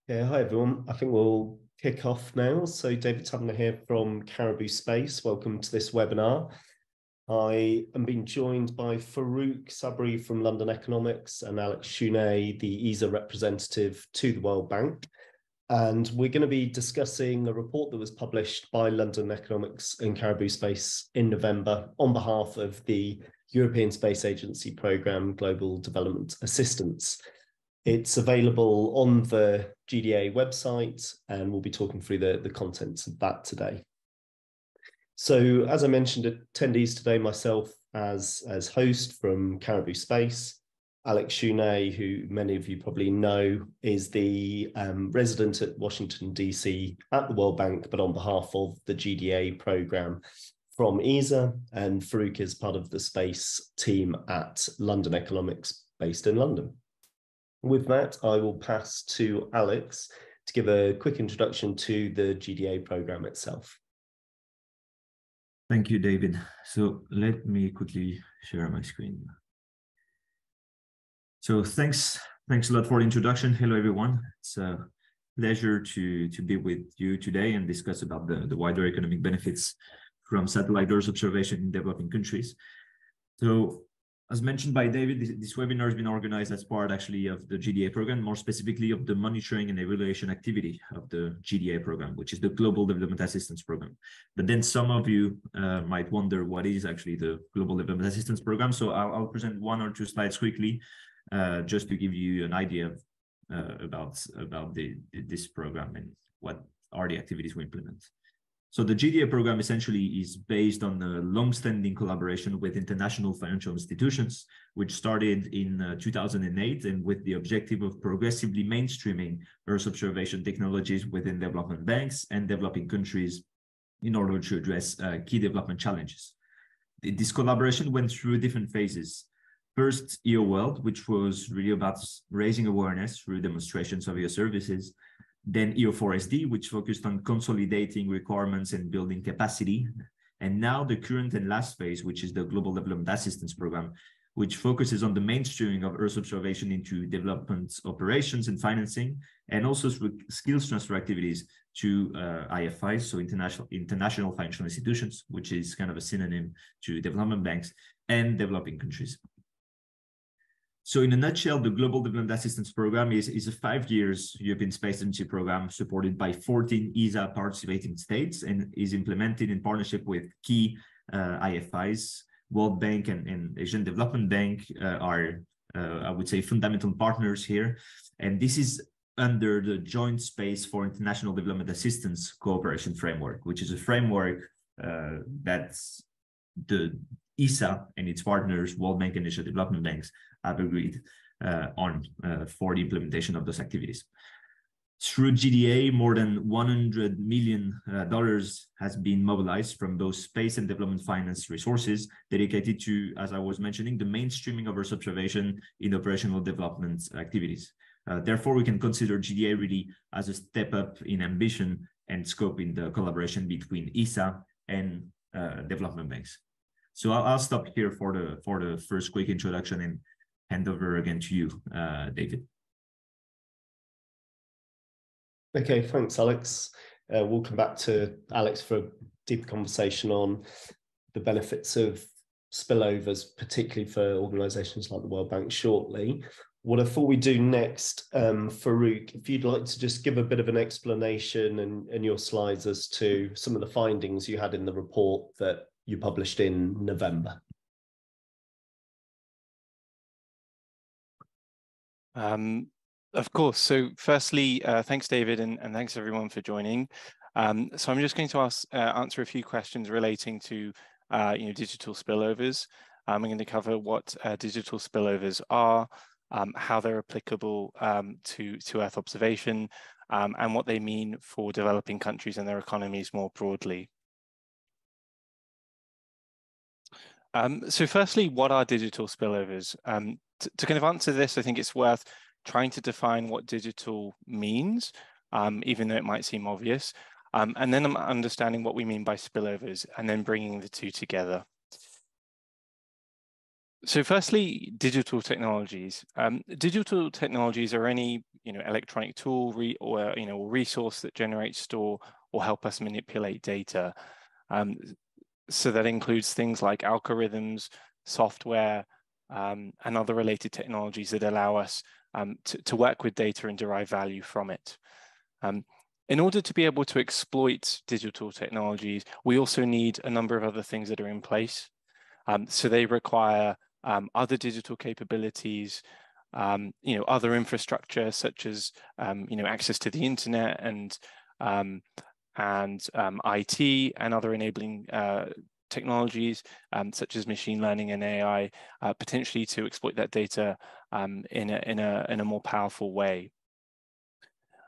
Yeah, hi everyone. I think we'll kick off now. So David Taverner here from Caribou Space. Welcome to this webinar. I am being joined by Farooq Sabri from London Economics and Alex Chunet, the ESA representative to the World Bank. And we're going to be discussing a report that was published by London Economics and Caribou Space in November on behalf of the European Space Agency Programme Global Development Assistance. It's available on the GDA website, and we'll be talking through the contents of that today. So, as I mentioned, attendees today, myself as host from Caribou Space, Alex Chunet, who many of you probably know, is the resident at Washington, DC at the World Bank, but on behalf of the GDA programme from ESA, and Farooq is part of the space team at London Economics, based in London. With that, I will pass to Alex to give a quick introduction to the GDA program itself. Thank you, David. So let me quickly share my screen. So thanks a lot for the introduction. Hello, everyone. It's a pleasure to be with you today and discuss about the wider economic benefits from satellite Earth observation in developing countries. So, as mentioned by David, this webinar has been organized as part actually of the GDA program, more specifically of the monitoring and evaluation activity of the GDA program, which is the Global Development Assistance Program. But then some of you might wonder what is actually the Global Development Assistance Program. So I'll present one or two slides quickly, just to give you an idea about this program and what are the activities we implement. So the GDA program essentially is based on a long-standing collaboration with international financial institutions, which started in 2008, and with the objective of progressively mainstreaming Earth observation technologies within development banks and developing countries in order to address key development challenges. This collaboration went through different phases. First, EO World, which was really about raising awareness through demonstrations of EO services. Then EO4SD, which focused on consolidating requirements and building capacity. And now the current and last phase, which is the Global Development Assistance Program, which focuses on the mainstreaming of Earth observation into development operations and financing, and also through skills transfer activities to IFIs, so international financial institutions, which is kind of a synonym to development banks and developing countries. So in a nutshell, the Global Development Assistance Program is a 5 years European Space Agency program supported by 14 ESA participating states and is implemented in partnership with key IFIs. World Bank and Asian Development Bank are, I would say, fundamental partners here. And this is under the Joint Space for International Development Assistance Cooperation Framework, which is a framework that's the ESA and its partners, World Bank and Asian Development Banks, have agreed on for the implementation of those activities. Through GDA, more than $100 million has been mobilized from those space and development finance resources dedicated to, as I was mentioning, the mainstreaming of Earth observation in operational development activities. Therefore, we can consider GDA really as a step up in ambition and scope in the collaboration between ESA and development banks. So I'll stop here for the first quick introduction and hand over again to you, David. Okay, thanks, Alex. We'll come back to Alex for a deeper conversation on the benefits of spillovers, particularly for organisations like the World Bank shortly. What I thought we'd do next, Farooq, if you'd like to just give a bit of an explanation and your slides as to some of the findings you had in the report that you published in November. Of course. So firstly, thanks, David, and thanks everyone for joining. So I'm just going to answer a few questions relating to digital spillovers. I'm going to cover what digital spillovers are, how they're applicable to Earth observation, and what they mean for developing countries and their economies more broadly. So firstly, what are digital spillovers? To kind of answer this, I think it's worth trying to define what digital means, even though it might seem obvious, and then understanding what we mean by spillovers, and then bringing the two together. So firstly, digital technologies. Digital technologies are any electronic tool or resource that generates, store, or help us manipulate data. So that includes things like algorithms, software, and other related technologies that allow us to work with data and derive value from it. In order to be able to exploit digital technologies, we also need a number of other things that are in place. So they require other digital capabilities, other infrastructure such as access to the internet and IT and other enabling technologies such as machine learning and AI, potentially to exploit that data in a more powerful way.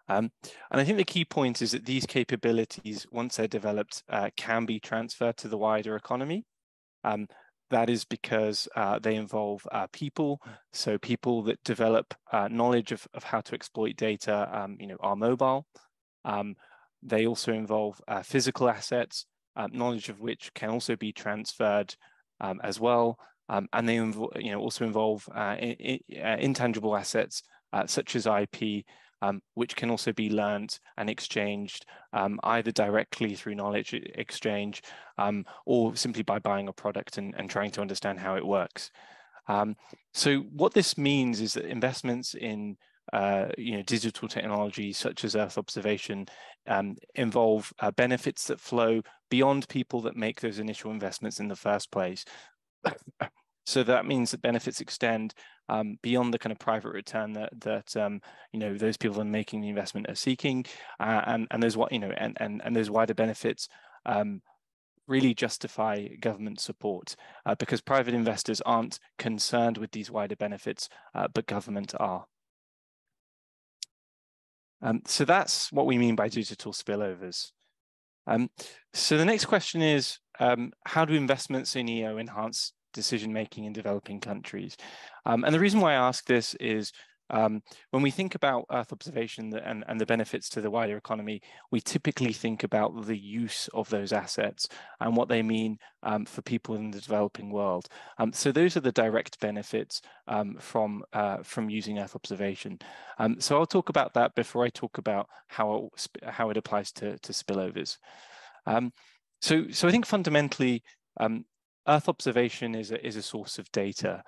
And I think the key point is that these capabilities, once they're developed, can be transferred to the wider economy. That is because they involve people. So people that develop knowledge of how to exploit data, are mobile. They also involve physical assets, knowledge of which can also be transferred as well. And they also involve intangible assets such as IP, which can also be learned and exchanged either directly through knowledge exchange or simply by buying a product and trying to understand how it works. So what this means is that investments in digital technology such as Earth observation involve benefits that flow beyond people that make those initial investments in the first place. So that means that benefits extend beyond the kind of private return that those people making the investment are seeking, and those those wider benefits really justify government support because private investors aren't concerned with these wider benefits, but government are. So that's what we mean by digital spillovers. So the next question is, how do investments in EO enhance decision-making in developing countries? And the reason why I ask this is when we think about Earth observation and the benefits to the wider economy, we typically think about the use of those assets and what they mean for people in the developing world. So those are the direct benefits from using Earth observation. So I'll talk about that before I talk about how it applies to spillovers. So I think fundamentally, Earth observation is a source of data.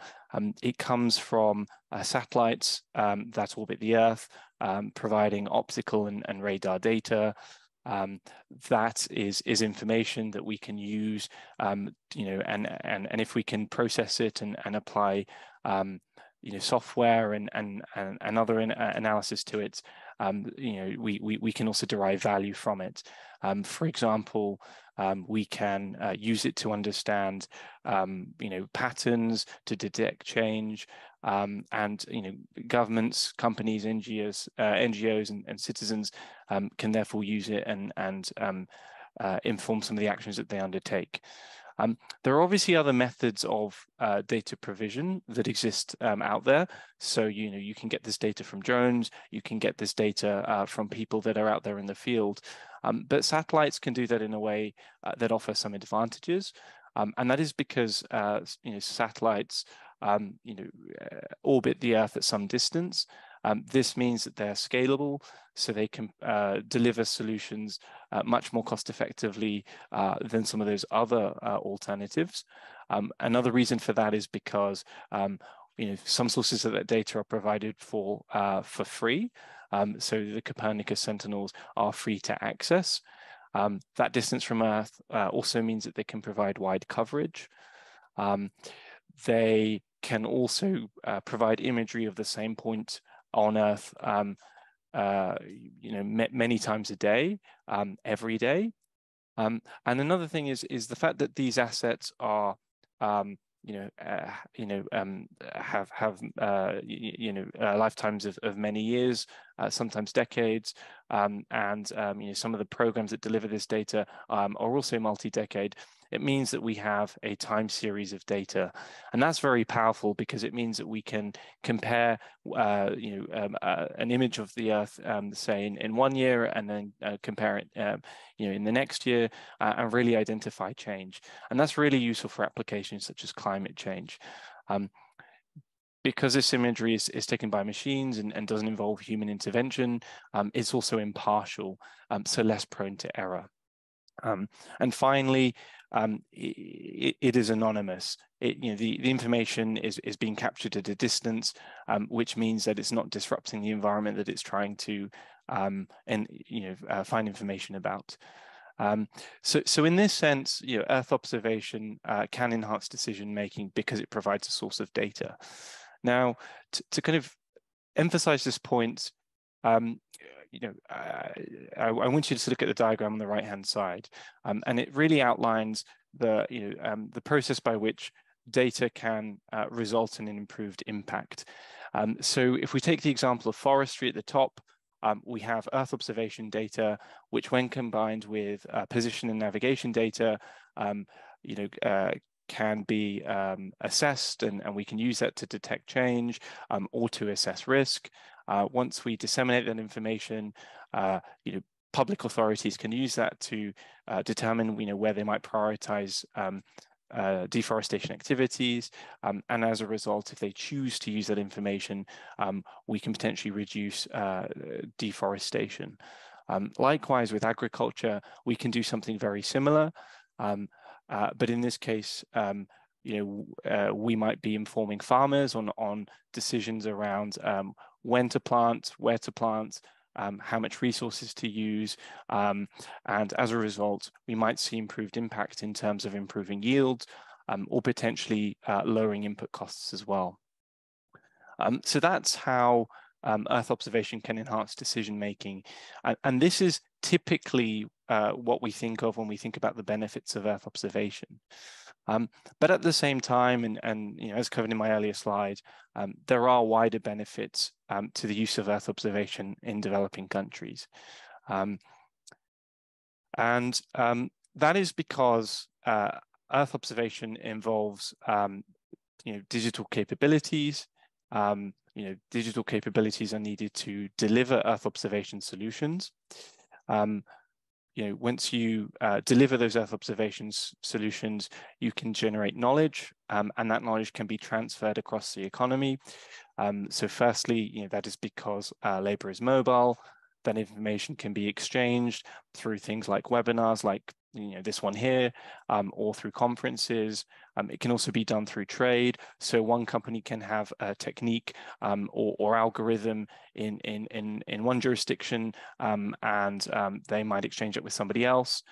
It comes from satellites that orbit the Earth, providing optical and radar data. That is information that we can use, and if we can process it and apply, software and other analysis to it, we can also derive value from it. For example, we can use it to understand, patterns, to detect change, and governments, companies, NGOs, and citizens can therefore use it and inform some of the actions that they undertake. There are obviously other methods of data provision that exist out there. So, you can get this data from drones, you can get this data from people that are out there in the field. But satellites can do that in a way that offers some advantages. And that is because, satellites, orbit the Earth at some distance. This means that they're scalable, so they can deliver solutions much more cost effectively than some of those other alternatives. Another reason for that is because some sources of that data are provided for free. So the Copernicus Sentinels are free to access. That distance from Earth also means that they can provide wide coverage. They can also provide imagery of the same point on Earth, many times a day, every day. And another thing is the fact that these assets are, have lifetimes of many years, sometimes decades, and some of the programs that deliver this data are also multi-decade. It means that we have a time series of data, and that's very powerful because it means that we can compare, an image of the Earth, say in 1 year, and then compare it, in the next year, and really identify change. And that's really useful for applications such as climate change. Because this imagery is taken by machines and doesn't involve human intervention, it's also impartial, so less prone to error. And finally, it is anonymous. The information is being captured at a distance, which means that it's not disrupting the environment that it's trying to find information about. So in this sense, Earth observation can enhance decision making because it provides a source of data. Now, to kind of emphasize this point, I want you to look at the diagram on the right-hand side, and it really outlines the process by which data can result in an improved impact. So if we take the example of forestry at the top, we have Earth observation data, which when combined with position and navigation data, can be assessed, and we can use that to detect change or to assess risk. Once we disseminate that information, public authorities can use that to determine where they might prioritize deforestation activities, and as a result, if they choose to use that information, we can potentially reduce deforestation. Likewise, with agriculture, we can do something very similar, but in this case, we might be informing farmers on decisions around when to plant, where to plant, how much resources to use, and as a result, we might see improved impact in terms of improving yields, or potentially lowering input costs as well. So that's how Earth observation can enhance decision making, and this is typically what we think of when we think about the benefits of Earth observation. But at the same time, and as covered in my earlier slide, there are wider benefits to the use of Earth observation in developing countries. And that is because Earth observation involves digital capabilities. Digital capabilities are needed to deliver Earth observation solutions. Once you deliver those Earth observations solutions, you can generate knowledge, and that knowledge can be transferred across the economy. So firstly, that is because labor is mobile. That information can be exchanged through things like webinars, like this one here, or through conferences. It can also be done through trade. So one company can have a technique or algorithm in one jurisdiction, and they might exchange it with somebody else.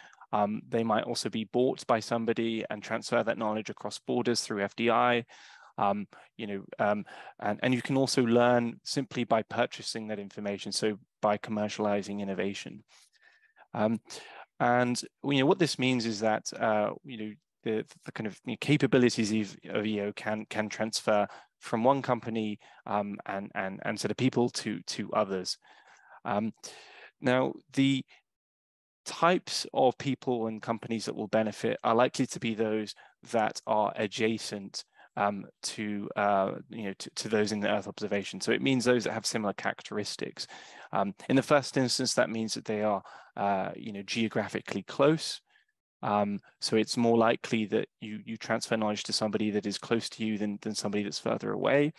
They might also be bought by somebody and transfer that knowledge across borders through FDI. And you can also learn simply by purchasing that information, so by commercializing innovation. And what this means is that the kind of capabilities of EO can transfer from one company and sort of people to others. Now, the types of people and companies that will benefit are likely to be those that are adjacent to those in the Earth observation. So it means those that have similar characteristics. In the first instance, that means that they are geographically close. So it's more likely that you transfer knowledge to somebody that is close to you than somebody that's further away.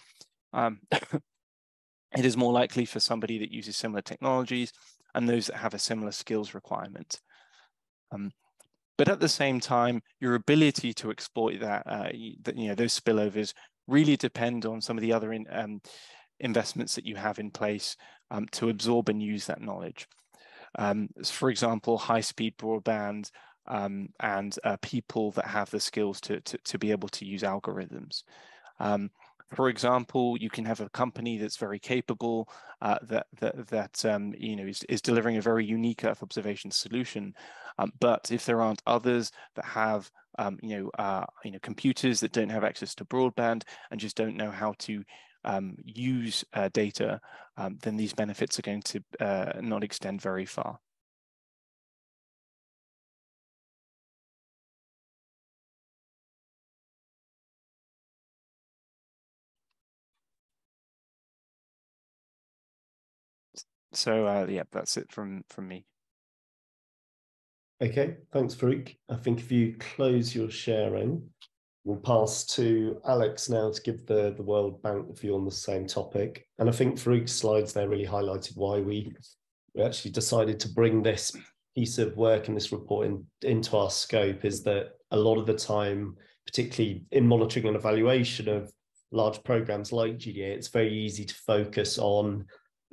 It is more likely for somebody that uses similar technologies and those that have a similar skills requirement. But at the same time, your ability to exploit those spillovers really depend on some of the other investments that you have in place to absorb and use that knowledge. For example, high-speed broadband and people that have the skills to be able to use algorithms. For example, you can have a company that's very capable is delivering a very unique Earth observation solution, but if there aren't others that have computers that don't have access to broadband and just don't know how to use data, then these benefits are going to not extend very far. So yeah, that's it from me. Okay, thanks, Farooq. I think if you close your sharing, We'll pass to Alex now to give the World Bank view on the same topic. And I think Farooq's slides there really highlighted why we actually decided to bring this piece of work and this report into our scope, is that a lot of the time, particularly in monitoring and evaluation of large programs like GDA, it's very easy to focus on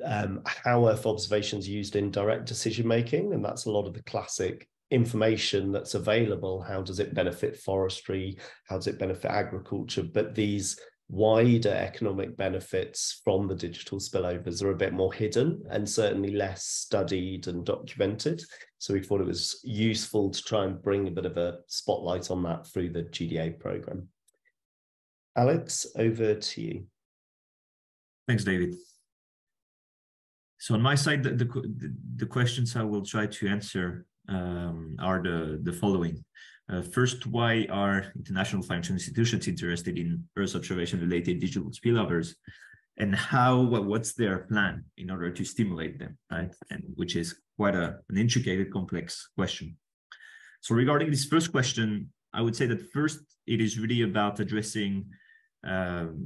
how Earth observations are used in direct decision making, and that's a lot of the classic information that's available. How does it benefit forestry? How does it benefit agriculture? But these wider economic benefits from the digital spillovers are a bit more hidden and certainly less studied and documented. So we thought it was useful to try and bring a bit of a spotlight on that through the GDA program. Alex, over to you. Thanks, David. So on my side, the questions I will try to answer are the following. First, why are international financial institutions interested in Earth observation-related digital spillovers, and what's their plan in order to stimulate them, right? And which is quite an intricate, complex question. So regarding this first question, I would say that first, it is really about addressing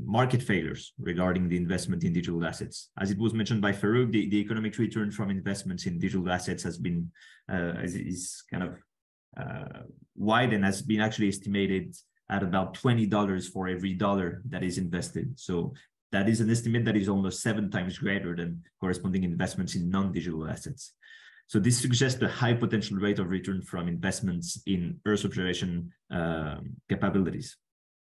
market failures regarding the investment in digital assets. As it was mentioned by Farooq, the economic return from investments in digital assets has been is kind of wide and has been actually estimated at about $20 for every dollar that is invested. So that is an estimate that is almost 7 times greater than corresponding investments in non-digital assets. So this suggests a high potential rate of return from investments in Earth observation capabilities.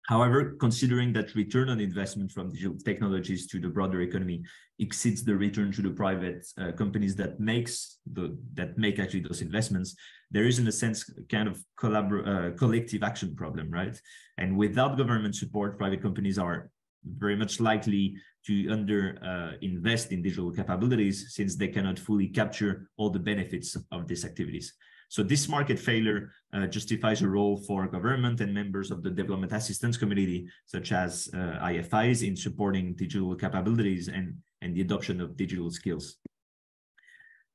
However, considering that return on investment from digital technologies to the broader economy exceeds the return to the private companies that make actually those investments, there is in a sense kind of collective action problem, right? And without government support, private companies are very much likely to invest in digital capabilities, since they cannot fully capture all the benefits of these activities. So this market failure justifies a role for government and members of the Development Assistance Community, such as IFIs, in supporting digital capabilities and the adoption of digital skills.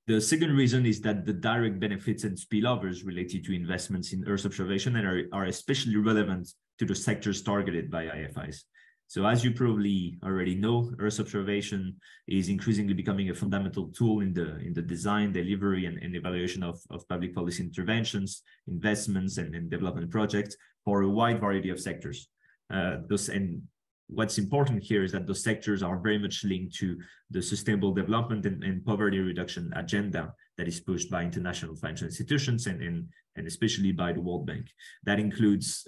The second reason is that the direct benefits and spillovers related to investments in Earth observation are especially relevant to the sectors targeted by IFIs. So as you probably already know, Earth observation is increasingly becoming a fundamental tool in the design, delivery, and evaluation of public policy interventions, investments, and development projects for a wide variety of sectors. And what's important here is that those sectors are very much linked to the sustainable development and poverty reduction agenda that is pushed by international financial institutions and especially by the World Bank. That includes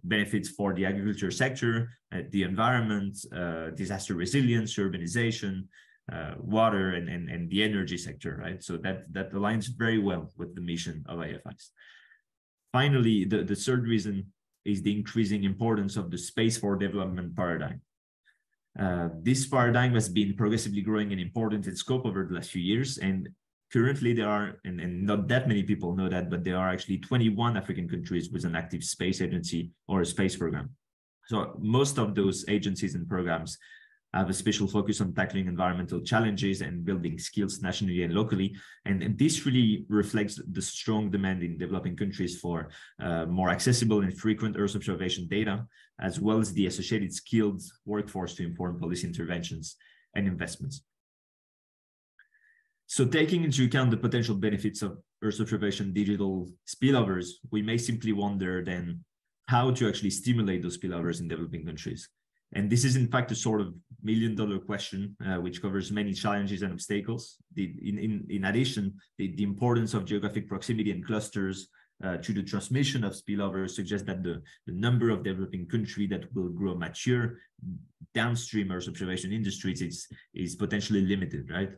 benefits for the agriculture sector, the environment, disaster resilience, urbanization, water, and the energy sector, right? So that aligns very well with the mission of IFIs. Finally, the third reason is the increasing importance of the space for development paradigm. This paradigm has been progressively growing in importance and scope over the last few years, and currently there are, and not that many people know that, but there are actually 21 African countries with an active space agency or a space program. So most of those agencies and programs have a special focus on tackling environmental challenges and building skills nationally and locally. And this really reflects the strong demand in developing countries for more accessible and frequent Earth observation data, as well as the associated skilled workforce to inform policy interventions and investments. So taking into account the potential benefits of Earth observation digital spillovers, we may simply wonder then how to actually stimulate those spillovers in developing countries. And this is in fact a sort of million-dollar question, which covers many challenges and obstacles. In addition, the importance of geographic proximity and clusters to the transmission of spillovers suggests that the number of developing countries that will grow mature downstream Earth observation industries is potentially limited, right?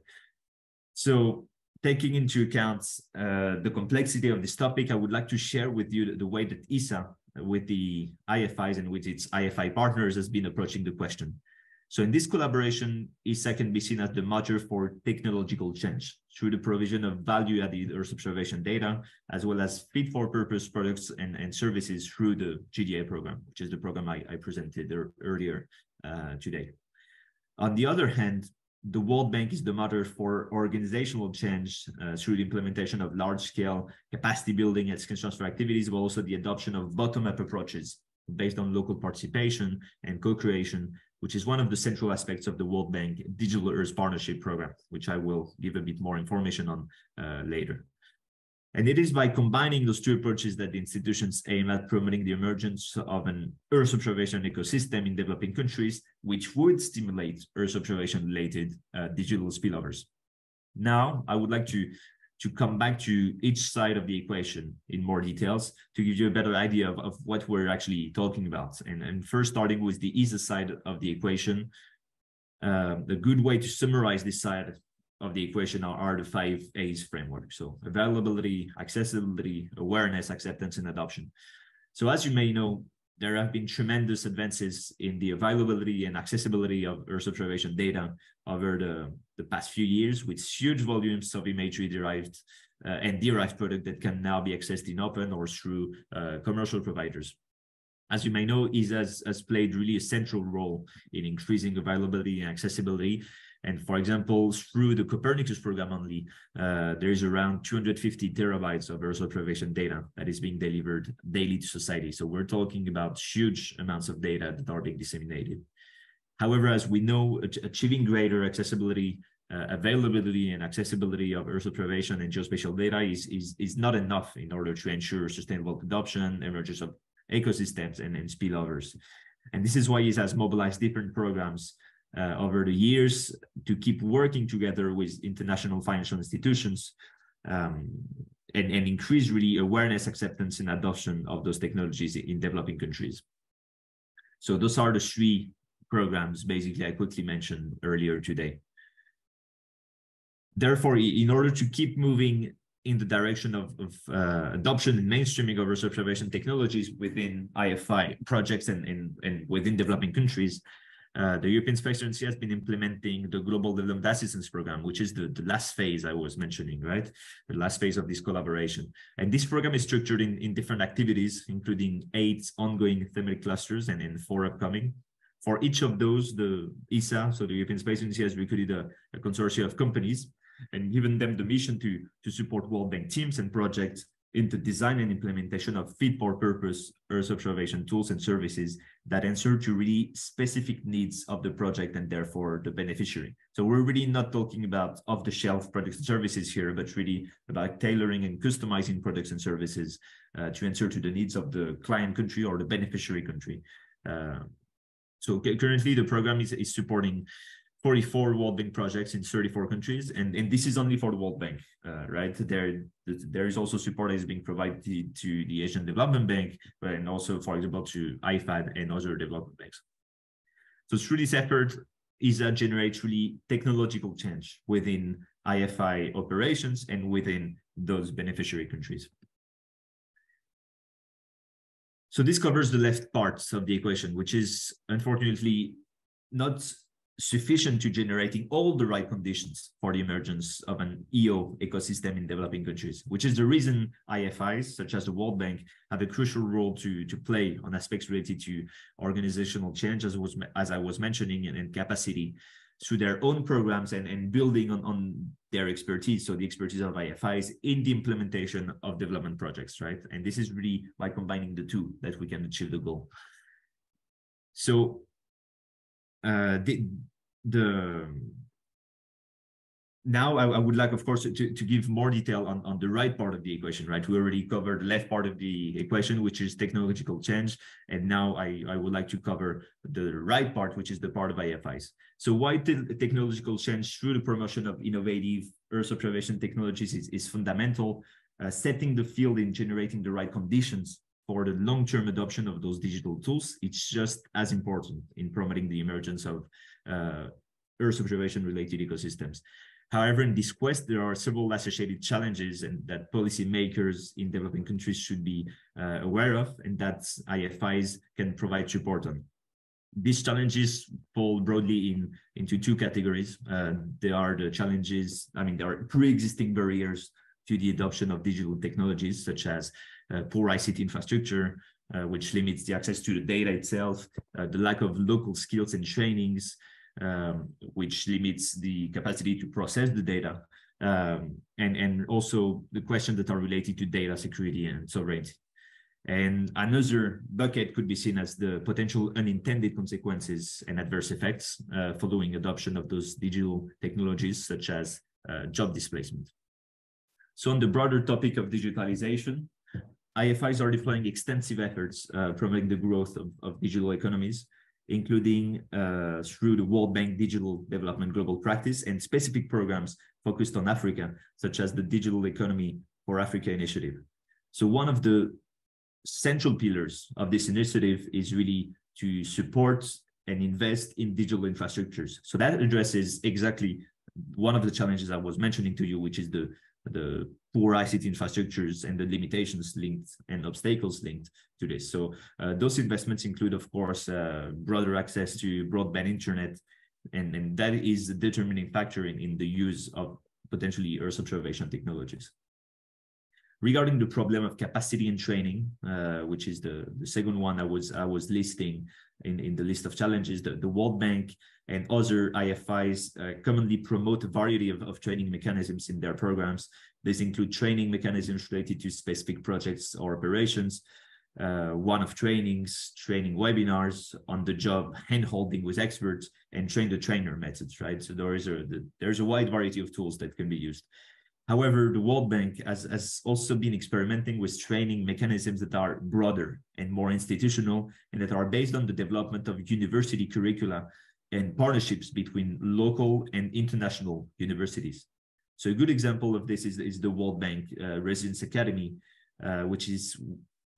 So taking into account the complexity of this topic, I would like to share with you the way that ESA, with the IFIs and with its IFI partners, has been approaching the question. So in this collaboration, ESA can be seen as the motor for technological change through the provision of value-added Earth observation data, as well as fit-for-purpose products and services through the GDA program, which is the program I presented earlier today. On the other hand, the World Bank is the motor for organizational change through the implementation of large-scale capacity building and skills transfer activities, but also the adoption of bottom-up approaches based on local participation and co-creation, which is one of the central aspects of the World Bank Digital Earth Partnership Program, which I will give a bit more information on later. And it is by combining those two approaches that the institutions aim at promoting the emergence of an Earth observation ecosystem in developing countries, which would stimulate Earth observation-related digital spillovers. Now, I would like to come back to each side of the equation in more details to give you a better idea of what we're actually talking about. And first, starting with the ESA side of the equation, a good way to summarize this side of the equation are the 5 A's framework. So availability, accessibility, awareness, acceptance, and adoption. So as you may know, there have been tremendous advances in the availability and accessibility of Earth observation data over the past few years, with huge volumes of imagery derived and derived product that can now be accessed in open or through commercial providers. As you may know, ESA has played really a central role in increasing availability and accessibility. And for example, through the Copernicus program only, there is around 250 terabytes of Earth observation data that is being delivered daily to society. So we're talking about huge amounts of data that are being disseminated. However, as we know, achieving greater accessibility, availability and accessibility of Earth observation and geospatial data is not enough in order to ensure sustainable adoption, emergence of ecosystems and spillovers. And this is why ESA has mobilized different programs over the years to keep working together with international financial institutions and increase really awareness, acceptance, and adoption of those technologies in developing countries. So those are the 3 programs, basically, I quickly mentioned earlier today. Therefore, in order to keep moving in the direction of adoption and mainstreaming of Earth observation technologies within IFI projects and within developing countries, the European Space Agency has been implementing the Global Development Assistance Program, which is the last phase I was mentioning, right? The last phase of this collaboration. And this program is structured in different activities, including 8 ongoing thematic clusters and 4 upcoming. For each of those, the ESA, so the European Space Agency, has recruited a consortium of companies and given them the mission to support World Bank teams and projects in the design and implementation of fit-for-purpose Earth observation tools and services that answer to really specific needs of the project and therefore the beneficiary. So we're really not talking about off-the-shelf products and services here, but really about tailoring and customizing products and services to answer to the needs of the client country or the beneficiary country. So currently the program is supporting 44 World Bank projects in 34 countries, and this is only for the World Bank, right? There is also support that is being provided to the Asian Development Bank, and also, for example, to IFAD and other development banks. So through this effort, ESA generates really technological change within IFI operations and within those beneficiary countries. So this covers the left parts of the equation, which is unfortunately not sufficient to generating all the right conditions for the emergence of an EO ecosystem in developing countries, which is the reason IFIs, such as the World Bank, have a crucial role to play on aspects related to organizational change, as I was mentioning, and capacity through their own programs and building on their expertise, so the expertise of IFIs in the implementation of development projects, right? And this is really by combining the two that we can achieve the goal. So now I would like, of course, to give more detail on the right part of the equation, right? We already covered the left part of the equation, which is technological change. And now I would like to cover the right part, which is the part of IFIs. So why technological change through the promotion of innovative Earth observation technologies is fundamental, setting the field in generating the right conditions for the long-term adoption of those digital tools. It's just as important in promoting the emergence of Earth observation-related ecosystems. However, in this quest, there are several associated challenges and that policymakers in developing countries should be aware of, and that IFIs can provide support on. These challenges fall broadly into 2 categories. There are the challenges, there are pre-existing barriers to the adoption of digital technologies, such as poor ICT infrastructure, which limits the access to the data itself, the lack of local skills and trainings, which limits the capacity to process the data, and also the questions that are related to data security and sovereignty. And another bucket could be seen as the potential unintended consequences and adverse effects following adoption of those digital technologies, such as job displacement. So on the broader topic of digitalization, IFIs are deploying extensive efforts promoting the growth of digital economies, including through the World Bank Digital Development Global Practice and specific programs focused on Africa, such as the Digital Economy for Africa initiative. So one of the central pillars of this initiative is really to support and invest in digital infrastructures. So that addresses exactly one of the challenges I was mentioning to you, which is the poor ICT infrastructures and the limitations linked and obstacles linked to this. So those investments include, of course, broader access to broadband internet, and that is the determining factor in the use of potentially Earth observation technologies. Regarding the problem of capacity and training, which is the second one I was listing in the list of challenges, the World Bank and other IFIs commonly promote a variety of training mechanisms in their programs. These include training mechanisms related to specific projects or operations, one-off trainings, training webinars, on-the-job hand-holding with experts, and train-the-trainer methods, right? So there's a wide variety of tools that can be used. However, the World Bank has also been experimenting with training mechanisms that are broader and more institutional, and that are based on the development of university curricula and partnerships between local and international universities. So a good example of this is the World Bank Residence Academy, which is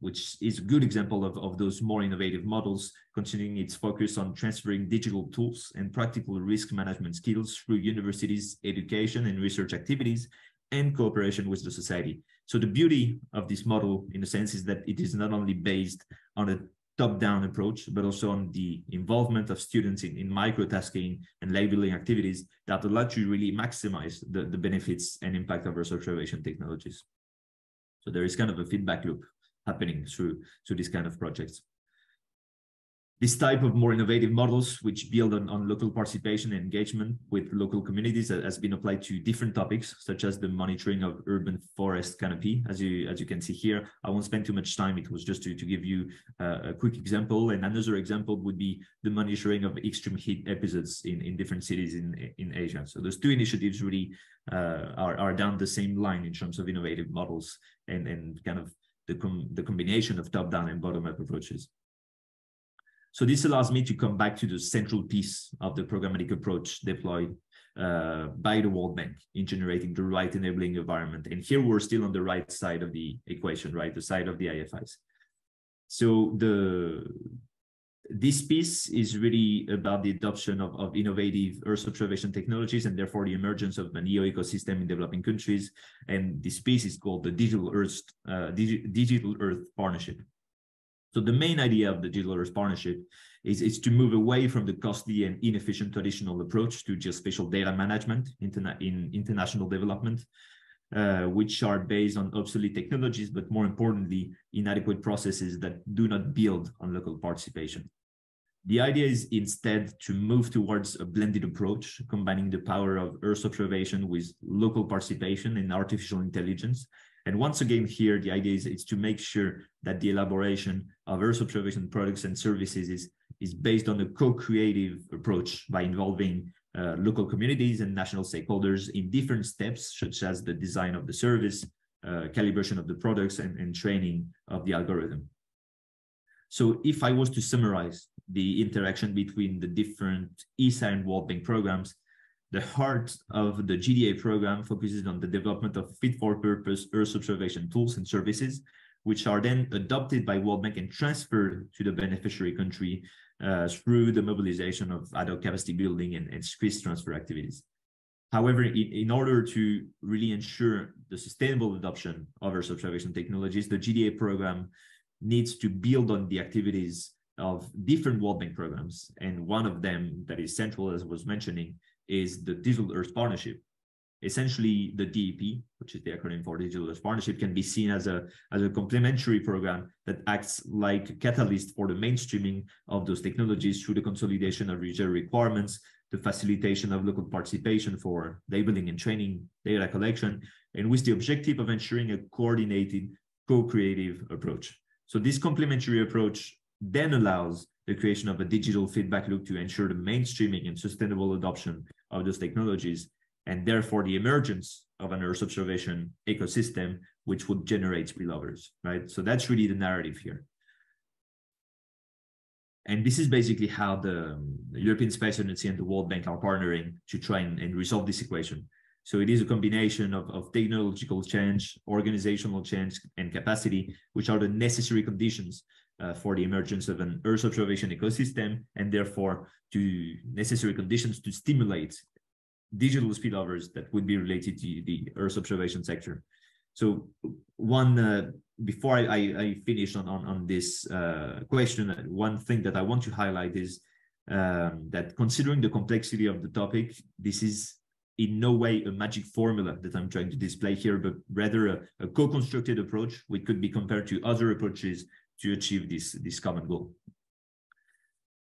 a good example of those more innovative models, continuing its focus on transferring digital tools and practical risk management skills through universities' education and research activities and cooperation with the society. So the beauty of this model, in a sense, is that it is not only based on a top-down approach, but also on the involvement of students in micro-tasking and labeling activities that allow to really maximize the benefits and impact of Earth observation technologies. So there is kind of a feedback loop happening through this kind of projects. This type of more innovative models, which build on local participation and engagement with local communities, has been applied to different topics, such as the monitoring of urban forest canopy. As you can see here, I won't spend too much time. It was just to give you a quick example. And another example would be the monitoring of extreme heat episodes in different cities in Asia. So those two initiatives really are down the same line in terms of innovative models and kind of the combination of top-down and bottom-up approaches. So this allows me to come back to the central piece of the programmatic approach deployed by the World Bank in generating the right enabling environment. And here we're still on the right side of the equation, right? The side of the IFIs. So this piece is really about the adoption of innovative Earth observation technologies, and therefore the emergence of an EO ecosystem in developing countries. And this piece is called the Digital Earth Partnership. So the main idea of the Digital Earth Partnership is to move away from the costly and inefficient traditional approach to geospatial data management in international development, which are based on obsolete technologies, but more importantly, inadequate processes that do not build on local participation. The idea is instead to move towards a blended approach, combining the power of Earth observation with local participation and artificial intelligence. And once again, here, the idea is to make sure that the elaboration of Earth observation products and services is based on a co-creative approach by involving local communities and national stakeholders in different steps, such as the design of the service, calibration of the products, and training of the algorithm. So if I was to summarize the interaction between the different ESA and World Bank programs, the heart of the GDA program focuses on the development of fit-for-purpose Earth observation tools and services, which are then adopted by World Bank and transferred to the beneficiary country through the mobilization of ad hoc capacity building and risk transfer activities. However, in order to really ensure the sustainable adoption of Earth observation technologies, the GDA program needs to build on the activities of different World Bank programs. And one of them that is central, as I was mentioning, is the Digital Earth Partnership. Essentially, the DEP, which is the acronym for Digital Earth Partnership, can be seen as a complementary program that acts like a catalyst for the mainstreaming of those technologies through the consolidation of user requirements, the facilitation of local participation for labeling and training, data collection, and with the objective of ensuring a coordinated, co-creative approach. So this complementary approach then allows the creation of a digital feedback loop to ensure the mainstreaming and sustainable adoption of those technologies, and therefore the emergence of an Earth observation ecosystem, which would generate spillovers, right? So that's really the narrative here. And this is basically how the European Space Agency and the World Bank are partnering to try and resolve this equation. So it is a combination of technological change, organizational change, and capacity, which are the necessary conditions for the emergence of an Earth observation ecosystem, and therefore to necessary conditions to stimulate digital spillovers that would be related to the Earth observation sector. So before I finish on this question, one thing that I want to highlight is that considering the complexity of the topic, this is in no way a magic formula that I'm trying to display here, but rather a co-constructed approach which could be compared to other approaches to achieve this common goal.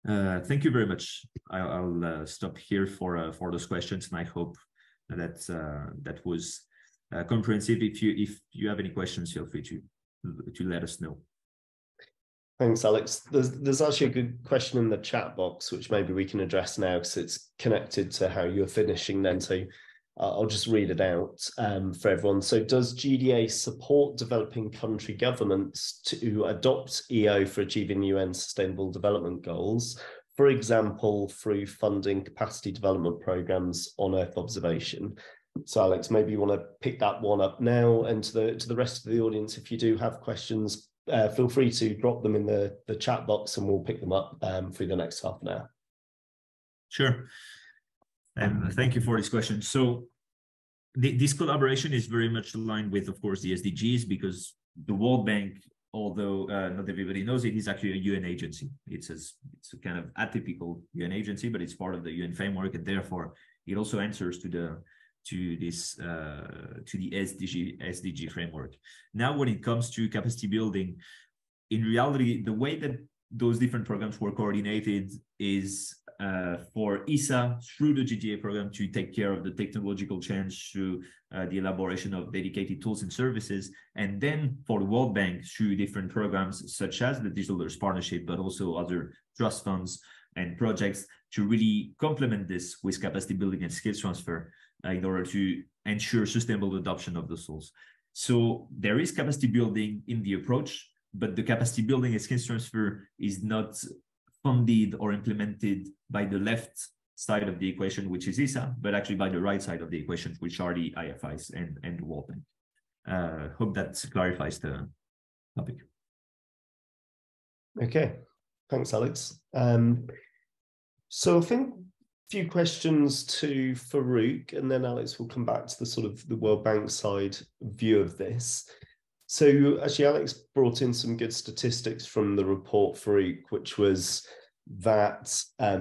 Thank you very much. I'll stop here for those questions, and I hope that that was comprehensive. If you have any questions, feel free to let us know. Thanks, Alex. There's actually a good question in the chat box, which maybe we can address now because it's connected to how you're finishing then. So I'll just read it out for everyone. So does GDA support developing country governments to adopt EO for achieving UN Sustainable Development Goals, for example, through funding capacity development programs on Earth observation? So Alex, maybe you want to pick that one up now, and to the rest of the audience, if you do have questions, feel free to drop them in the chat box and we'll pick them up through the next half an hour. Sure. And thank you for this question. So this collaboration is very much aligned with, of course, the SDGs, because the World Bank, although not everybody knows it, is actually a UN agency. It's a kind of atypical UN agency, but it's part of the UN framework, and therefore it also answers to the SDG framework. Now, when it comes to capacity building, in reality, the way that those different programs were coordinated is for ESA through the GDA program to take care of the technological change through the elaboration of dedicated tools and services, and then for the World Bank through different programs such as the Digital Earth Partnership, but also other trust funds and projects to really complement this with capacity building and skills transfer in order to ensure sustainable adoption of the tools. So there is capacity building in the approach, but the capacity building and skills transfer is not funded or implemented by the left side of the equation, which is ESA, but actually by the right side of the equation, which are the IFIs and the World Bank. Hope that clarifies the topic. Okay, thanks, Alex. So I think a few questions to Farooq, and then Alex will come back to the sort of the World Bank side view of this. So actually, Alex brought in some good statistics from the report, Farooq, which was that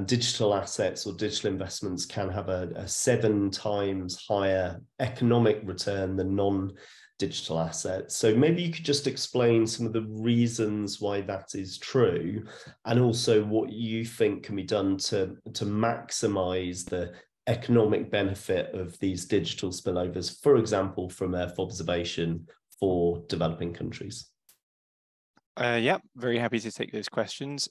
digital assets or digital investments can have a 7 times higher economic return than non-digital assets. So maybe you could just explain some of the reasons why that is true, and also what you think can be done to maximize the economic benefit of these digital spillovers, for example, from Earth observation for developing countries. Yeah, very happy to take those questions.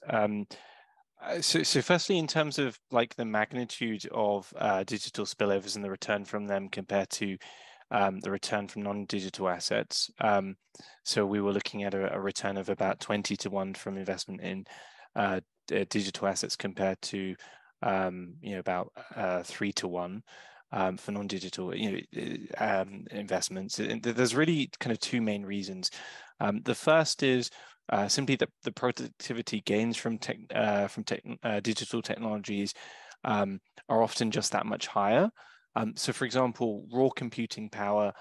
So firstly, in terms of like the magnitude of digital spillovers and the return from them compared to the return from non-digital assets. So we were looking at a return of about 20 to 1 from investment in digital assets compared to about 3 to 1 for non-digital investments. And there's really kind of 2 main reasons. The first is simply that the productivity gains from digital technologies are often just that much higher. So, for example, raw computing power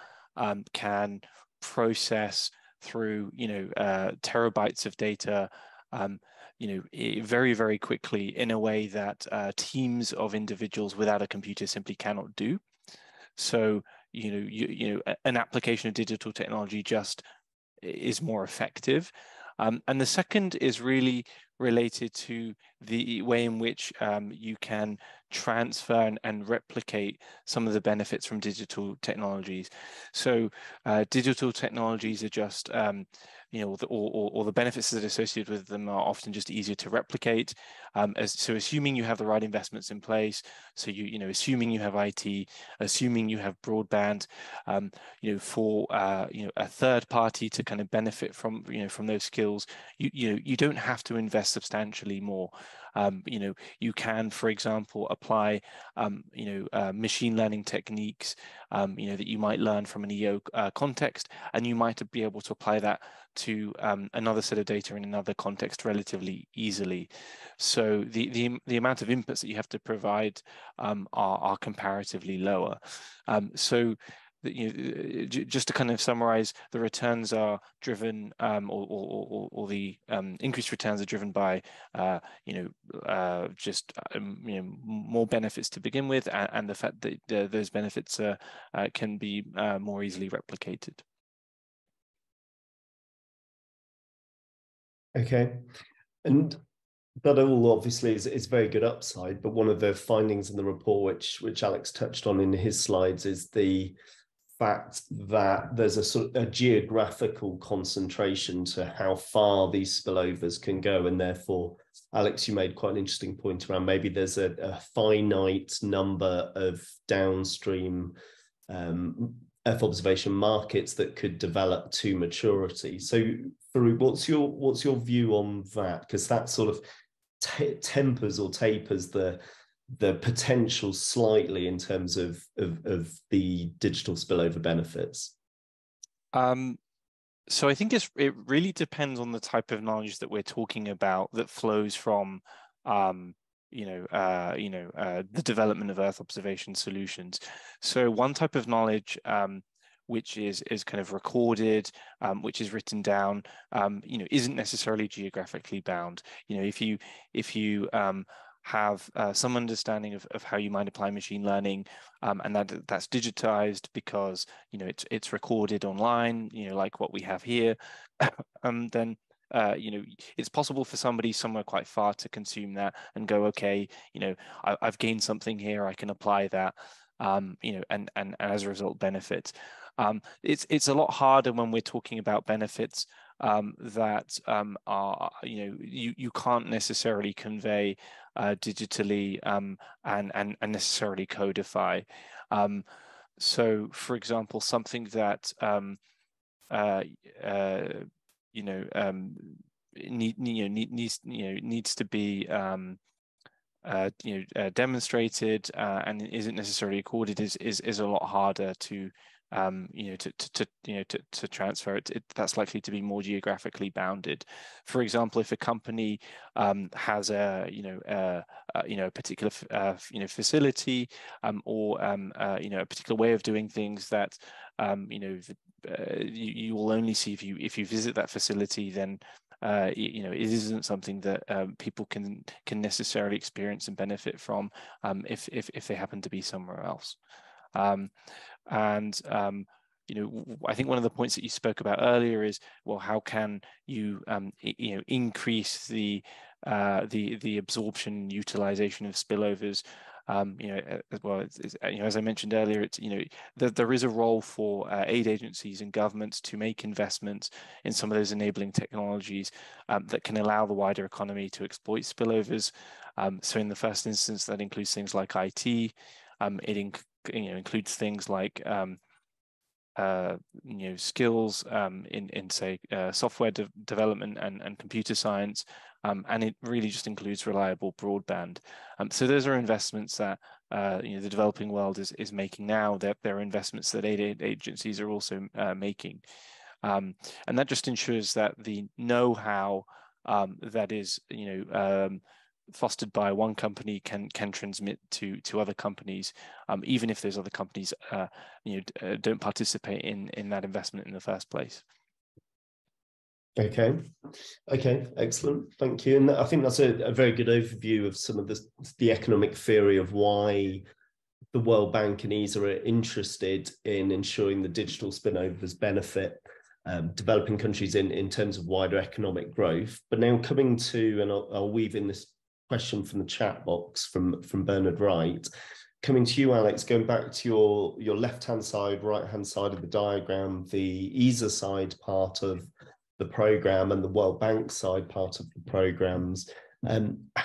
can process through terabytes of data very, very quickly in a way that teams of individuals without a computer simply cannot do. So an application of digital technology just is more effective. And the second is really related to the way in which you can transfer and replicate some of the benefits from digital technologies. So digital technologies are just or the benefits that are associated with them are often just easier to replicate. So assuming you have the right investments in place, so assuming you have IT, assuming you have broadband, for a third party to kind of benefit from from those skills, you don't have to invest substantially more. You can, for example, apply machine learning techniques that you might learn from an EO context, and you might be able to apply that to another set of data in another context relatively easily. So the amount of inputs that you have to provide are comparatively lower. So just to kind of summarize, the returns are driven, or the increased returns are driven by, more benefits to begin with, and the fact that those benefits can be more easily replicated. Okay, and that all obviously is very good upside, but one of the findings in the report, which Alex touched on in his slides, is the fact that there's a sort of a geographical concentration to how far these spillovers can go, and therefore, Alex, you made quite an interesting point around maybe there's a finite number of downstream Earth observation markets that could develop to maturity. So, Farooq, what's your view on that? Because that sort of tempers or tapers the potential slightly in terms of the digital spillover benefits. So I think it really depends on the type of knowledge that we're talking about that flows from the development of Earth observation solutions. So one type of knowledge which is kind of recorded, which is written down, isn't necessarily geographically bound. If you have some understanding of how you might apply machine learning, and that's digitized because it's recorded online, like what we have here, then it's possible for somebody somewhere quite far to consume that and go, okay, I've gained something here, I can apply that, and as a result benefit. It's a lot harder when we're talking about benefits that are, you can't necessarily convey digitally and necessarily codify. So, for example, something that needs to be demonstrated and isn't necessarily recorded is a lot harder to to transfer it. That's likely to be more geographically bounded. For example, if a company has a particular facility or a particular way of doing things that you will only see if you visit that facility, then it isn't something that people can necessarily experience and benefit from if they happen to be somewhere else. I think one of the points that you spoke about earlier is, well, how can you increase the absorption utilization of spillovers? As well as I mentioned earlier, it's there is a role for aid agencies and governments to make investments in some of those enabling technologies that can allow the wider economy to exploit spillovers. So in the first instance, that includes things like IT. It includes things like skills in say software development and computer science, and it really just includes reliable broadband. So those are investments that the developing world is making now. That there are investments that aid agencies are also making, and that just ensures that the know-how that is fostered by one company can transmit to other companies, even if those other companies don't participate in that investment in the first place. Okay, excellent, thank you. And I think that's a very good overview of some of the economic theory of why the World Bank and ESA are interested in ensuring the digital spillovers benefit developing countries in terms of wider economic growth. But now coming to, and I'll weave in this question from the chat box from Bernard Wright. Coming to you, Alex, going back to your left-hand side, right-hand side of the diagram, the ESA side part of the program and the World Bank side part of the programs.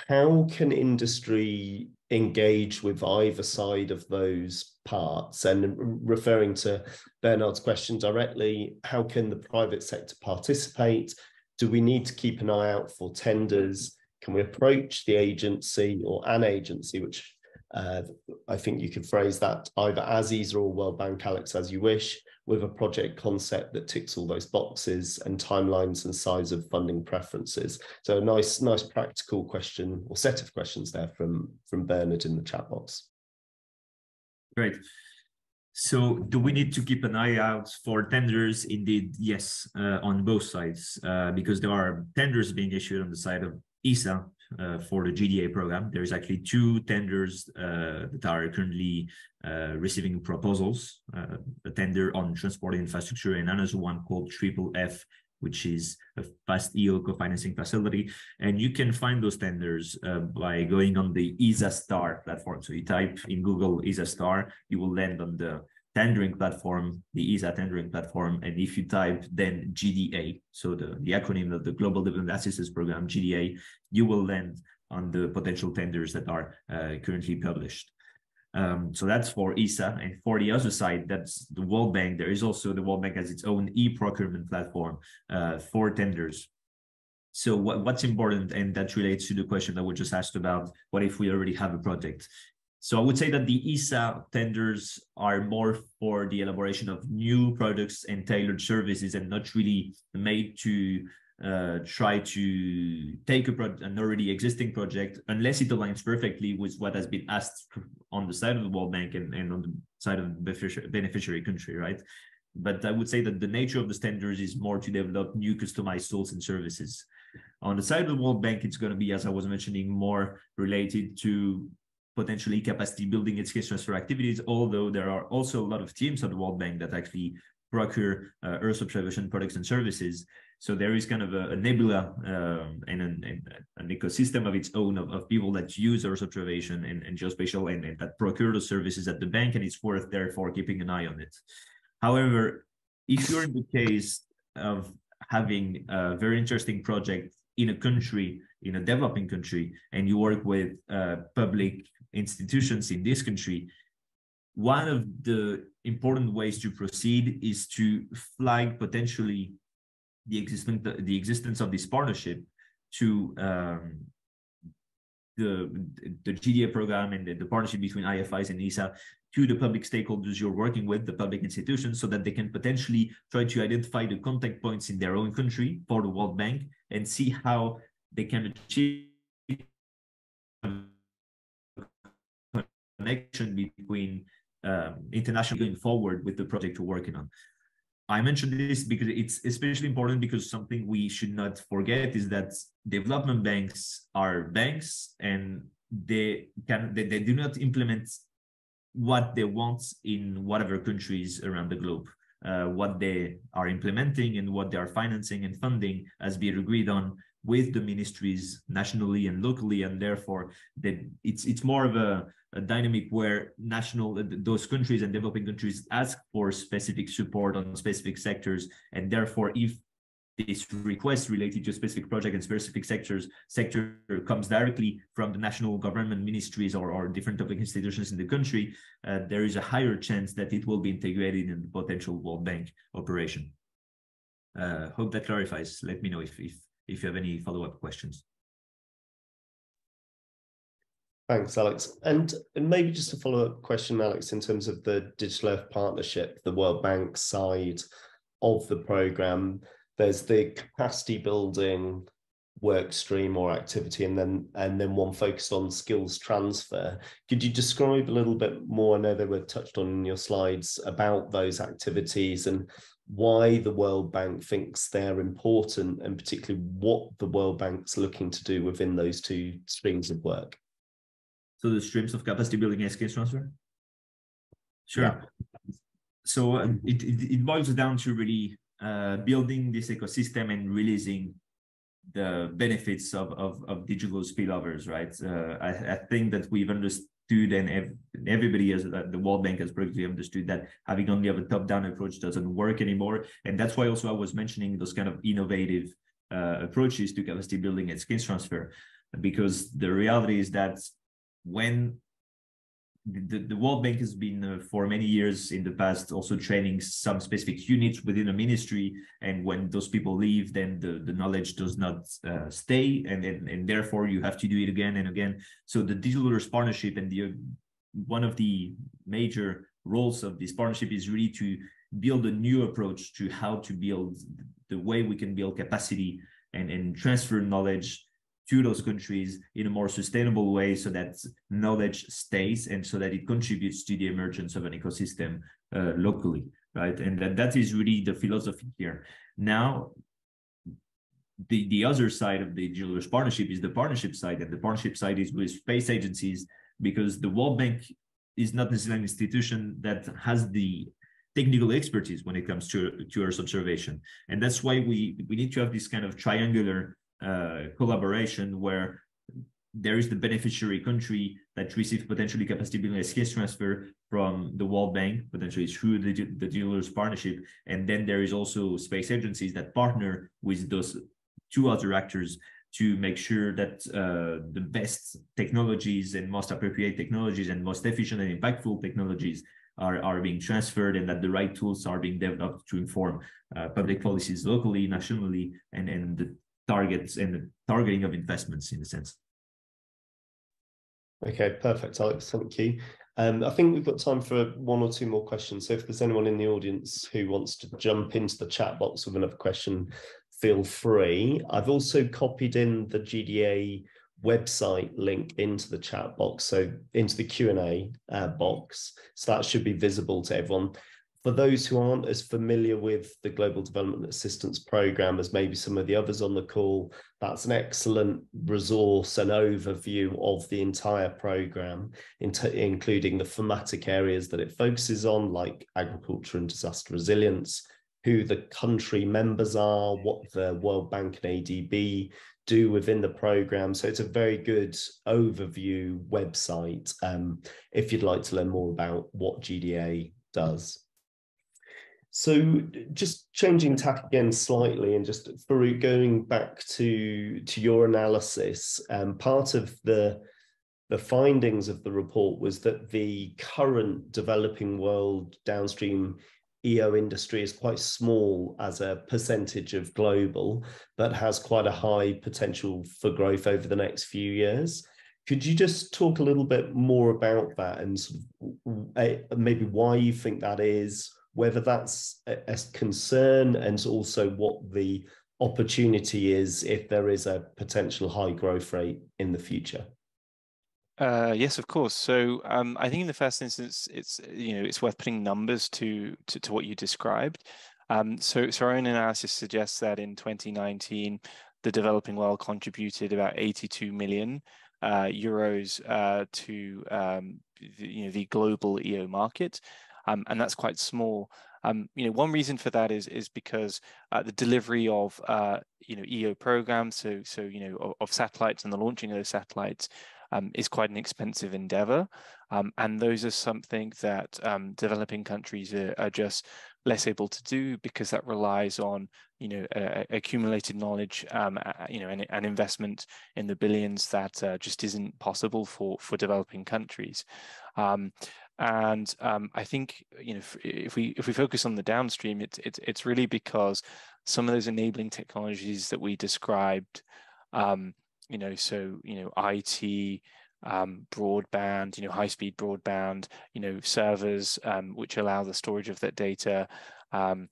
How can industry engage with either side of those parts? And referring to Bernard's question directly, how can the private sector participate? Do we need to keep an eye out for tenders? Can we approach the agency or an agency, which I think you could phrase that either as ESA or World Bank, Alex, as you wish, with a project concept that ticks all those boxes and timelines and size of funding preferences? So a nice practical question or set of questions there from Bernard in the chat box. Great. So do we need to keep an eye out for tenders? Indeed, yes, on both sides, because there are tenders being issued on the side of ESA for the GDA program. There's actually 2 tenders that are currently receiving proposals, a tender on transport infrastructure and another one called FFF, which is a fast EO co-financing facility. And you can find those tenders by going on the ESA Star platform. So you type in Google ESA Star, you will land on the tendering platform, the ESA tendering platform. And if you type then GDA, so the acronym of the Global Development Assistance Program, GDA, you will land on the potential tenders that are currently published. So that's for ESA. And for the other side, that's the World Bank. There is also the World Bank has its own e-procurement platform for tenders. So what's important, and that relates to the question that we just asked about, what if we already have a project? So I would say that the ESA tenders are more for the elaboration of new products and tailored services, and not really made to try to take an already existing project, unless it aligns perfectly with what has been asked on the side of the World Bank and on the side of the beneficiary country, right? But I would say that the nature of the tenders is more to develop new customized tools and services. On the side of the World Bank, it's going to be, as I was mentioning, more related to potentially capacity building and skills transfer activities, although there are also a lot of teams at the World Bank that actually procure Earth observation products and services. So there is kind of a nebula and an ecosystem of its own of people that use Earth observation and geospatial and that procure the services at the bank, and it's worth therefore keeping an eye on it. However, if you're in the case of having a very interesting project in a country, in a developing country, and you work with public institutions in this country, one of the important ways to proceed is to flag potentially the existence of this partnership to the GDA program and the partnership between IFIs and ESA to the public stakeholders you're working with, the public institutions, so that they can potentially try to identify the contact points in their own country for the World Bank and see how they can achieve connection between international going forward with the project you're working on. I mentioned this because it's especially important, because something we should not forget is that development banks are banks, and they do not implement what they want in whatever countries around the globe. What they are implementing and what they are financing and funding has been agreed on with the ministries nationally and locally, and therefore it's more of a dynamic where those countries and developing countries ask for specific support on specific sectors, and therefore if this request related to a specific project and specific sector comes directly from the national government ministries or different public institutions in the country, there is a higher chance that it will be integrated in the potential World Bank operation. Hope that clarifies. Let me know if you have any follow-up questions. Thanks, Alex. And maybe just a follow-up question, Alex, in terms of the Digital Earth Partnership, the World Bank side of the program. There's the capacity building work stream or activity, and then one focused on skills transfer. Could you describe a little bit more? I know they were touched on in your slides about those activities and why the World Bank thinks they're important, and particularly what the World Bank's looking to do within those 2 streams of work. So the streams of capacity building and skills transfer? Sure. Yeah. So it boils down to really building this ecosystem and releasing the benefits of digital spillovers, right? I think that we've understood understood, and everybody as the World Bank has practically understood, that having only a top-down approach doesn't work anymore. And that's why also I was mentioning those kind of innovative approaches to capacity building and skills transfer, because the reality is that when the World Bank has been for many years in the past also training some specific units within a ministry, and when those people leave, then the knowledge does not stay, and therefore you have to do it again and again. So the Digital Leaders Partnership, and one of the major roles of this partnership is really to build a new approach to how to build the way we can build capacity and transfer knowledge to those countries in a more sustainable way, so that knowledge stays and so that it contributes to the emergence of an ecosystem locally, right? And that is really the philosophy here. Now, the other side of the Digital Leaders Partnership is the partnership side, and the partnership side is with space agencies, because the World Bank is not necessarily an institution that has the technical expertise when it comes to Earth observation. And that's why we need to have this kind of triangular collaboration, where there is the beneficiary country that receives potentially capacity building and skills transfer from the World Bank, potentially through the Digital Leaders Partnership. And then there is also space agencies that partner with those two other actors to make sure that the best technologies and most appropriate technologies and most efficient and impactful technologies are being transferred, and that the right tools are being developed to inform public policies locally, nationally, and the targets and the targeting of investments, in a sense. Okay, perfect, Alex, thank you. I think we've got time for one or two more questions. So if there's anyone in the audience who wants to jump into the chat box with another question, feel free. I've also copied in the GDA website link into the chat box, so into the Q&A box. So that should be visible to everyone. For those who aren't as familiar with the Global Development Assistance Programme as maybe some of the others on the call, that's an excellent resource and overview of the entire programme, including the thematic areas that it focuses on, like agriculture and disaster resilience, who the country members are, what the World Bank and ADB do within the programme. So it's a very good overview website if you'd like to learn more about what GDA does. So just changing tack again slightly, and just Farooq, going back to your analysis, part of the findings of the report was that the current developing world downstream EO industry is quite small as a percentage of global, but has quite a high potential for growth over the next few years. Could you just talk a little bit more about that, and sort of, maybe why you think that is, whether that's a concern, and also what the opportunity is if there is a potential high growth rate in the future? Yes, of course. So I think in the first instance, it's worth putting numbers to what you described. So our own analysis suggests that in 2019, the developing world contributed about 82 million euros to the global EO market, and that's quite small. One reason for that is because the delivery of EO programs, of satellites and the launching of those satellites, is quite an expensive endeavor, and those are something that developing countries are just less able to do, because that relies on accumulated knowledge, and investment in the billions that just isn't possible for developing countries. And I think if we focus on the downstream, it's really because some of those enabling technologies that we described, IT, broadband, high-speed broadband, servers, which allow the storage of that data, and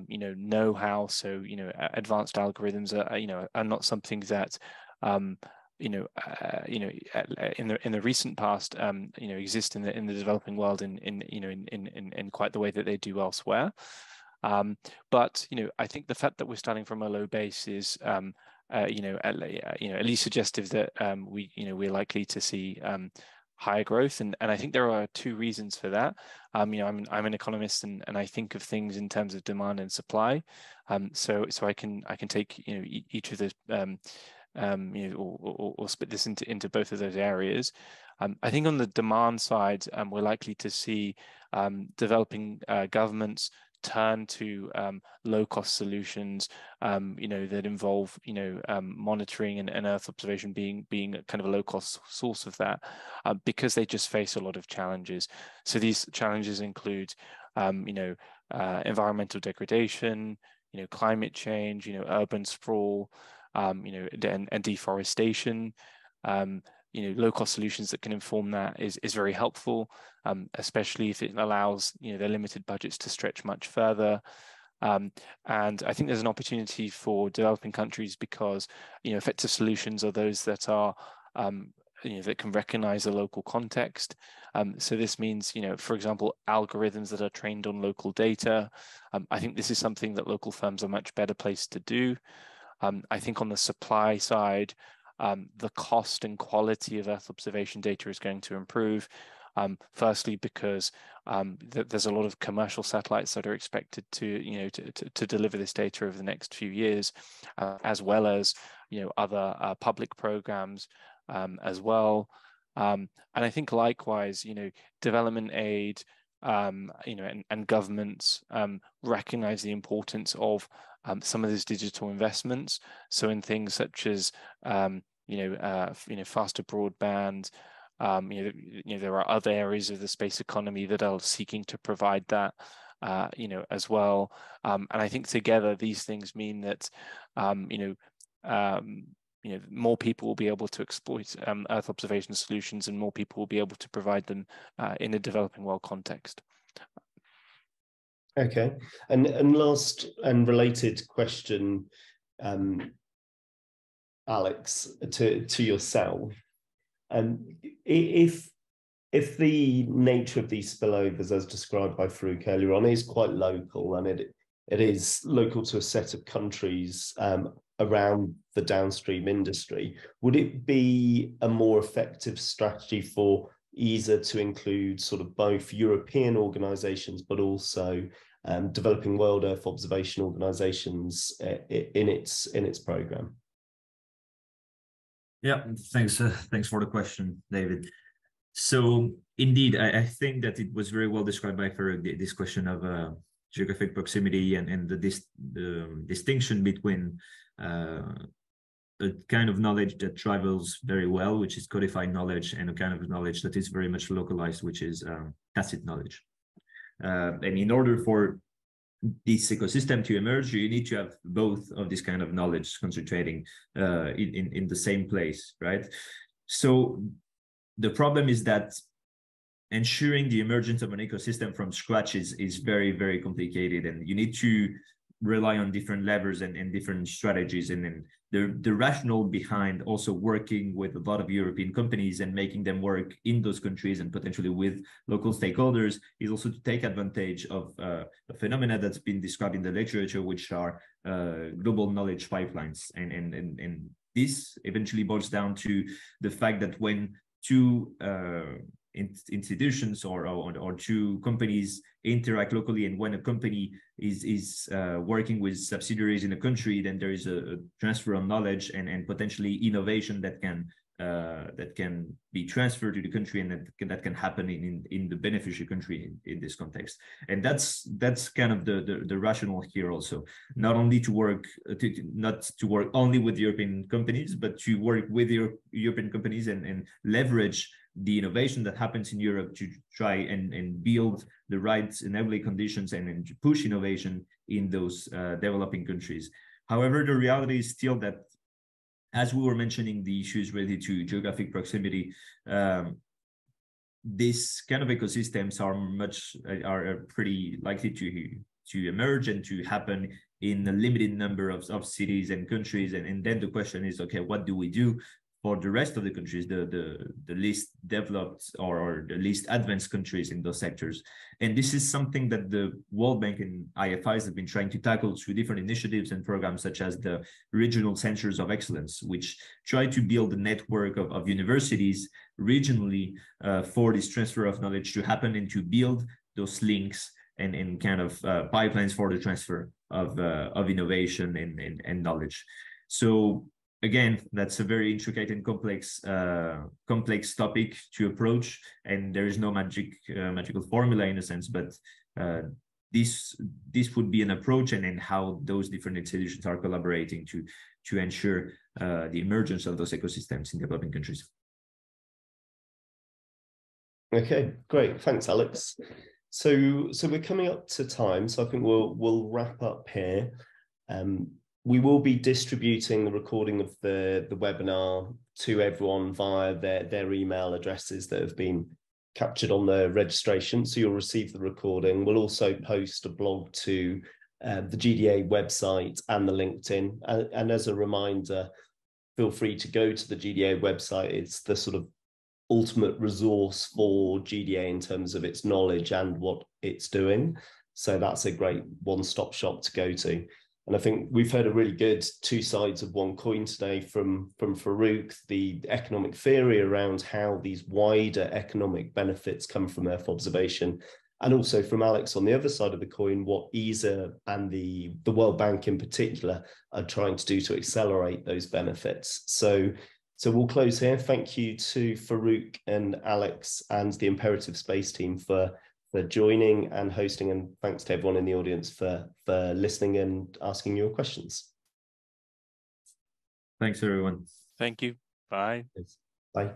know-how. So advanced algorithms are not something that in the recent past exist in the developing world in quite the way that they do elsewhere. But I think the fact that we're starting from a low base is at least suggestive that we're likely to see higher growth, and I think there are two reasons for that. I'm an economist, and I think of things in terms of demand and supply. So I can take each of those or split this into both of those areas. I think on the demand side, we're likely to see developing governments turn to low-cost solutions, that involve, monitoring and Earth observation being kind of a low-cost source of that, because they just face a lot of challenges. So these challenges include, environmental degradation, climate change, urban sprawl, and deforestation. Low-cost solutions that can inform that is very helpful, especially if it allows their limited budgets to stretch much further. And I think there's an opportunity for developing countries because effective solutions are those that are that can recognize the local context. So this means, for example, algorithms that are trained on local data. I think this is something that local firms are much better placed to do. I think on the supply side, the cost and quality of Earth observation data is going to improve. Firstly, because there's a lot of commercial satellites that are expected to deliver this data over the next few years, as well as other public programs as well. And I think likewise, development aid, and governments recognize the importance of some of these digital investments. So in things such as faster broadband, there are other areas of the space economy that are seeking to provide that, as well. And I think together these things mean that more people will be able to exploit Earth observation solutions, and more people will be able to provide them in a developing world context. Okay, and last and related question, Alex, to yourself. If the nature of these spillovers, as described by Farooq earlier on, is quite local, and it is local to a set of countries around the downstream industry, would it be a more effective strategy for ESA to include sort of both European organisations but also developing world Earth observation organisations in its programme? Yeah, thanks for the question, David. So indeed, I think that it was very well described by Farooq, this question of geographic proximity and the distinction between a kind of knowledge that travels very well, which is codified knowledge, and a kind of knowledge that is very much localized, which is tacit knowledge. And in order for this ecosystem to emerge, you need to have both of this kind of knowledge concentrating in the same place, right? So the problem is that ensuring the emergence of an ecosystem from scratch is very, very complicated, and you need to rely on different levers and different strategies. And the rationale behind also working with a lot of European companies and making them work in those countries and potentially with local stakeholders is also to take advantage of a phenomena that's been described in the literature, which are global knowledge pipelines. And this eventually boils down to the fact that when two institutions or two companies interact locally, and when a company is working with subsidiaries in a country, then there is a transfer of knowledge and potentially innovation that can be transferred to the country, and that can happen in the beneficiary country in this context. And that's kind of the rationale here also, not only to work not to work only with European companies, but to work with European companies and leverage the innovation that happens in Europe to try and build the right enabling conditions and push innovation in those developing countries. However, the reality is still that, as we were mentioning, the issues related to geographic proximity, these kind of ecosystems are pretty likely to emerge and to happen in a limited number of cities and countries. And then the question is, okay, what do we do for the rest of the countries, the least developed or the least advanced countries in those sectors? And this is something that the World Bank and IFIs have been trying to tackle through different initiatives and programs, such as the regional centers of excellence, which try to build a network of universities regionally for this transfer of knowledge to happen, and to build those links and kind of pipelines for the transfer of innovation and knowledge. So again, that's a very intricate and complex topic to approach, and there is no magical formula in a sense, but this would be an approach, and then how those different institutions are collaborating to ensure the emergence of those ecosystems in developing countries. Okay, great. Thanks, Alex. So we're coming up to time, so I think we'll wrap up here. We will be distributing the recording of the webinar to everyone via their email addresses that have been captured on the registration. So you'll receive the recording. We'll also post a blog to the GDA website and the LinkedIn. And as a reminder, feel free to go to the GDA website. It's the sort of ultimate resource for GDA in terms of its knowledge and what it's doing. So that's a great one-stop shop to go to. And I think we've heard a really good two sides of one coin today from Farooq, the economic theory around how these wider economic benefits come from Earth observation, and also from Alex on the other side of the coin, what ESA and the World Bank in particular are trying to do to accelerate those benefits. So we'll close here. Thank you to Farooq and Alex and the Imperative Space team for joining and hosting, and thanks to everyone in the audience for listening and asking your questions. Thanks, everyone. Thank you. Bye. Bye.